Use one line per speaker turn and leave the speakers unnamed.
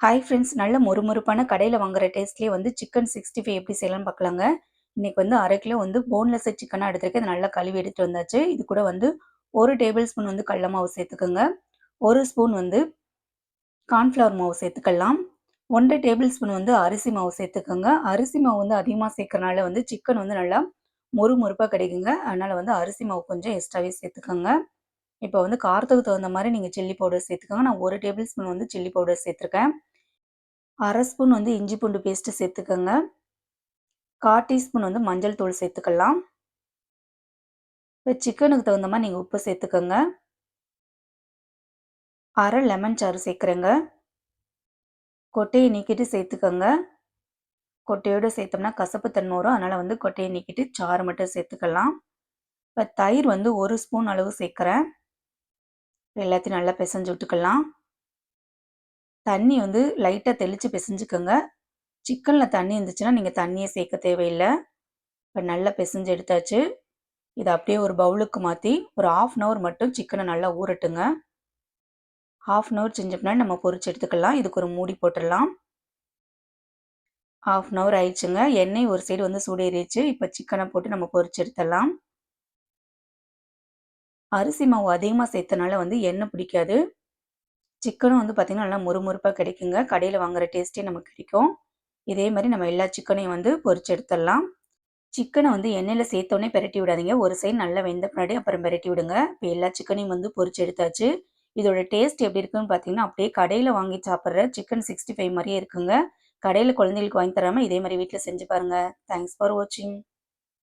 Hi friends, நல்ல மொறுமொறுப்பான கடையில் வாங்குற டேஸ்ட்லேயே வந்து சிக்கன் 65 எப்படி செய்யலாம்னு பார்க்கலாங்க. இன்னைக்கு வந்து 1/2 கிலோ வந்து போன்லெஸ் சிக்கனாக எடுத்துருக்கேன். இதை நல்லா கழுவி எடுத்துட்டு வந்தாச்சு. இது கூட வந்து 1 டேபிள் ஸ்பூன் வந்து கடல மாவு சேர்த்துக்கோங்க. 1 ஸ்பூன் வந்து கார்ன்ஃப்ளவர் மாவு சேர்த்துக்கலாம். 1 டேபிள் ஸ்பூன் வந்து அரிசி மாவு சேர்த்துக்கோங்க. அரிசி மாவு வந்து அதிகமாக சேர்க்கறனால வந்து சிக்கன் வந்து நல்லா மொறுமொறுப்பாக கிடைக்குங்க. அதனால் வந்து அரிசி மாவு கொஞ்சம் எக்ஸ்ட்ராவே சேர்த்துக்கோங்க. இப்போ வந்து காரத்துக்கு தகுந்த மாதிரி நீங்கள் சில்லி பவுடர் சேர்த்துக்கோங்க. நான் 1 டேபிள் ஸ்பூன் வந்து சில்லி பவுடர் சேர்த்துருக்கேன். 1/2 ஸ்பூன் வந்து இஞ்சி பூண்டு பேஸ்ட்டு சேர்த்துக்கோங்க. 1/4 டீஸ்பூன் வந்து மஞ்சள் தூள் சேர்த்துக்கலாம். இப்போ சிக்கனுக்கு தகுந்த மாதிரி நீங்கள் உப்பு சேர்த்துக்கோங்க. 1/2 லெமன் சாறு சேர்க்குறேங்க. கொட்டையை நீக்கிட்டு சேர்த்துக்கோங்க. கொட்டையோடு சேர்த்தோம்னா கசப்பு தன்மை வரும். அதனால் வந்து கொட்டையை நீக்கிட்டு சாறு மட்டும் சேர்த்துக்கலாம். இப்போ தயிர் வந்து 1 ஸ்பூன் அளவு சேர்க்குறேன். எல்லாத்தையும் நல்லா பிசைஞ்சு விட்டுக்கலாம். தண்ணி வந்து லைட்டாக தெளித்து பிசைஞ்சுக்கோங்க. சிக்கனில் தண்ணி இருந்துச்சுன்னா நீங்கள் தண்ணியை சேர்க்க தேவையில்லை. இப்போ நல்லா பிசைஞ்சு எடுத்தாச்சு. இதை அப்படியே ஒரு பவுலுக்கு மாற்றி ஒரு 1/2 அன் ஹவர் மட்டும் சிக்கனை நல்லா ஊறட்டுங்க. 1/2 அன் ஹவர் செஞ்ச பின்னாடி நம்ம பொரிச்சு எடுத்துக்கலாம். இதுக்கு ஒரு மூடி போட்டுடலாம். 1/2 அன் ஹவர் ஆயிடுச்சுங்க. எண்ணெய் ஒரு சைடு வந்து சூடேறிடுச்சு. இப்போ சிக்கனை போட்டு நம்ம பொரிச்சு எடுத்துடலாம். அரிசி மாவு அதிகமாக சேர்த்தனால வந்து எண்ணெய் பிடிக்காது. சிக்கனும் வந்து பார்த்திங்கன்னா நல்லா மொறுமொறுப்பாக கிடைக்குங்க. கடையில் வாங்குற டேஸ்ட்டே நமக்கு கிடைக்கும். இதே மாதிரி நம்ம எல்லா சிக்கனையும் வந்து பொரிச்சு எடுத்துடலாம். சிக்கனை வந்து எண்ணெயில் சேர்த்தோன்னே பிரட்டி விடாதீங்க. ஒரு சைடு நல்லா வெந்த பின்னாடி அப்புறம் பிரட்டி விடுங்க. இப்போ எல்லா சிக்கனையும் வந்து பொரிச்சு எடுத்தாச்சு. இதோட டேஸ்ட் எப்படி இருக்குன்னு பார்த்தீங்கன்னா, அப்படியே கடையில் வாங்கி சாப்பிட்ற சிக்கன் 65 மாதிரியே இருக்குங்க. கடையில் குழந்தைகளுக்கு வாங்கி தராமல் இதே மாதிரி வீட்டில் செஞ்சு பாருங்கள். தேங்க்ஸ் ஃபார் வாட்சிங்.